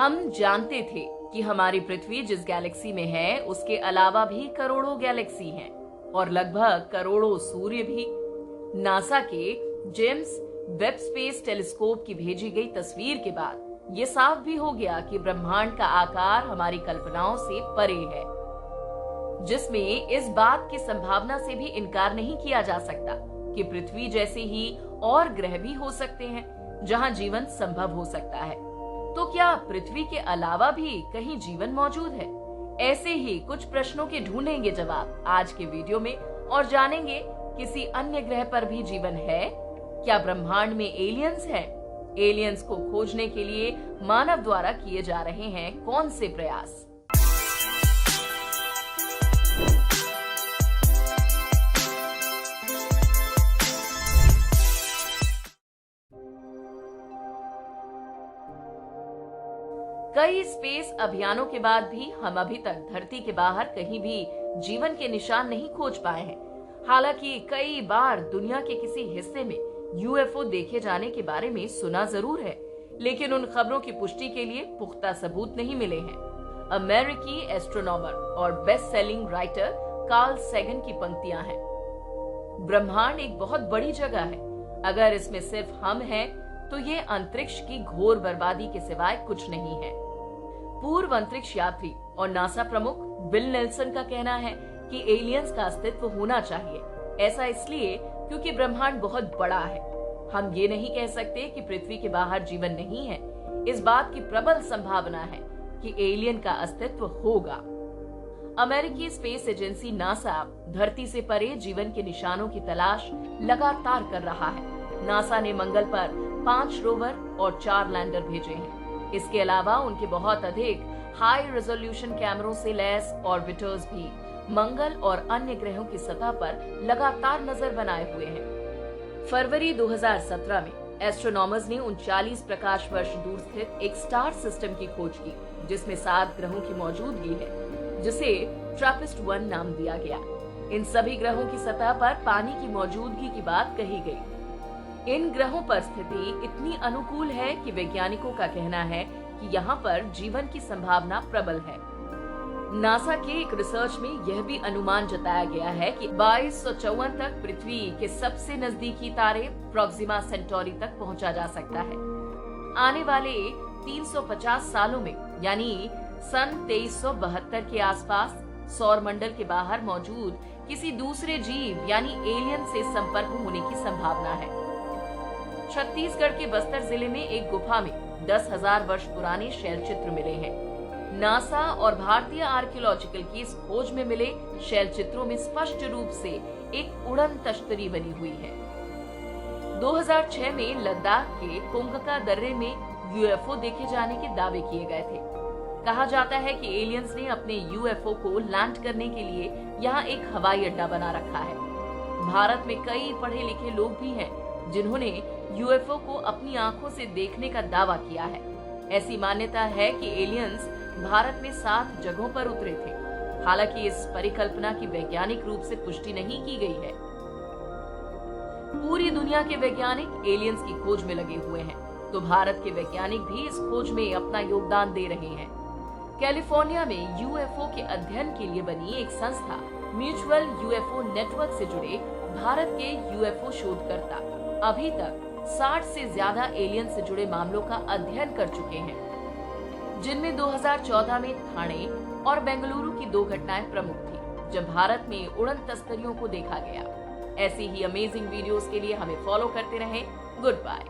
हम जानते थे कि हमारी पृथ्वी जिस गैलेक्सी में है उसके अलावा भी करोड़ों गैलेक्सी हैं और लगभग करोड़ों सूर्य भी। नासा के जेम्स वेब स्पेस टेलीस्कोप की भेजी गई तस्वीर के बाद ये साफ भी हो गया कि ब्रह्मांड का आकार हमारी कल्पनाओं से परे है, जिसमें इस बात की संभावना से भी इनकार नहीं किया जा सकता कि पृथ्वी जैसे ही और ग्रह भी हो सकते हैं जहां जीवन संभव हो सकता है। तो क्या पृथ्वी के अलावा भी कहीं जीवन मौजूद है? ऐसे ही कुछ प्रश्नों के ढूंढेंगे जवाब आज के वीडियो में और जानेंगे किसी अन्य ग्रह पर भी जीवन है? क्या ब्रह्मांड में एलियंस हैं? एलियंस को खोजने के लिए मानव द्वारा किए जा रहे हैं कौन से प्रयास? कई स्पेस अभियानों के बाद भी हम अभी तक धरती के बाहर कहीं भी जीवन के निशान नहीं खोज पाए हैं। हालांकि कई बार दुनिया के किसी हिस्से में यूएफओ देखे जाने के बारे में सुना जरूर है, लेकिन उन खबरों की पुष्टि के लिए पुख्ता सबूत नहीं मिले हैं। अमेरिकी एस्ट्रोनॉमर और best selling writer Carl Sagan की पंक्तियां हैं। ब्रह्मांड एक बहुत बड़ी जगह है। अगर इसमें सिर्फ हम हैं, तो ये अंतरिक्ष की घोर बर्बादी के सिवाय कुछ नहीं है। पूर्व अंतरिक्ष यात्री और नासा प्रमुख बिल नेल्सन का कहना है कि एलियंस का अस्तित्व होना चाहिए। ऐसा इसलिए क्योंकि ब्रह्मांड बहुत बड़ा है। हम ये नहीं कह सकते कि पृथ्वी के बाहर जीवन नहीं है। इस बात की प्रबल संभावना है कि एलियन का अस्तित्व होगा। अमेरिकी स्पेस एजेंसी नासा धरती से परे जीवन के निशानों की तलाश लगातार कर रहा है। नासा ने मंगल पर 5 रोवर और 4 लैंडर भेजे हैं। इसके अलावा उनके बहुत अधिक हाई रेजोल्यूशन कैमरों से लैस ऑर्बिटर्स भी मंगल और अन्य ग्रहों की सतह पर लगातार नजर बनाए हुए हैं। फरवरी 2017 में एस्ट्रोनॉमर्स ने 39 प्रकाश वर्ष दूर स्थित एक स्टार सिस्टम की खोज की, जिसमें 7 ग्रहों की मौजूदगी है, जिसे ट्रैपिस्ट-1 नाम दिया गया। इन सभी ग्रहों की सतह पर पानी की मौजूदगी की बात कही गई। इन ग्रहों पर स्थिति इतनी अनुकूल है कि वैज्ञानिकों का कहना है कि यहाँ पर जीवन की संभावना प्रबल है। नासा के एक रिसर्च में यह भी अनुमान जताया गया है कि 2254 तक पृथ्वी के सबसे नजदीकी तारे प्रोक्सिमा सेंटोरी तक पहुंचा जा सकता है। आने वाले 350 सालों में यानी सन 2372 के आसपास सौर मंडल के बाहर मौजूद किसी दूसरे जीव यानी एलियन से संपर्क होने की संभावना है। छत्तीसगढ़ के बस्तर जिले में एक गुफा में 10,000 वर्ष पुराने शैल चित्र मिले हैं। नासा और भारतीय आर्कियोलॉजिकल की इस खोज में मिले शैल चित्रों में स्पष्ट रूप से एक उड़न तश्तरी बनी हुई है। 2006 में लद्दाख के कोंगका दर्रे में यूएफओ देखे जाने के दावे किए गए थे। कहा जाता है कि एलियंस ने अपने यूएफओ को लैंड करने के लिए यहाँ एक हवाई अड्डा बना रखा है। भारत में कई पढ़े लिखे लोग भी हैं जिन्होंने यूएफओ को अपनी आंखों से देखने का दावा किया है। ऐसी मान्यता है कि एलियंस भारत में 7 जगहों पर उतरे थे। हालांकि इस परिकल्पना की वैज्ञानिक रूप से पुष्टि नहीं की गई है। पूरी दुनिया के वैज्ञानिक एलियंस की खोज में लगे हुए हैं, तो भारत के वैज्ञानिक भी इस खोज में अपना योगदान दे रहे हैं। कैलिफोर्निया में यूएफओ के अध्ययन के लिए बनी एक संस्था म्यूचुअल यूएफओ नेटवर्क से जुड़े भारत के यूएफओ शोधकर्ता अभी तक 60 से ज्यादा एलियन से जुड़े मामलों का अध्ययन कर चुके हैं, जिनमें 2014 में ठाणे और बेंगलुरु की 2 घटनाएं प्रमुख थी, जब भारत में उड़न तस्करियों को देखा गया। ऐसी ही अमेजिंग वीडियोस के लिए हमें फॉलो करते रहें। Good bye.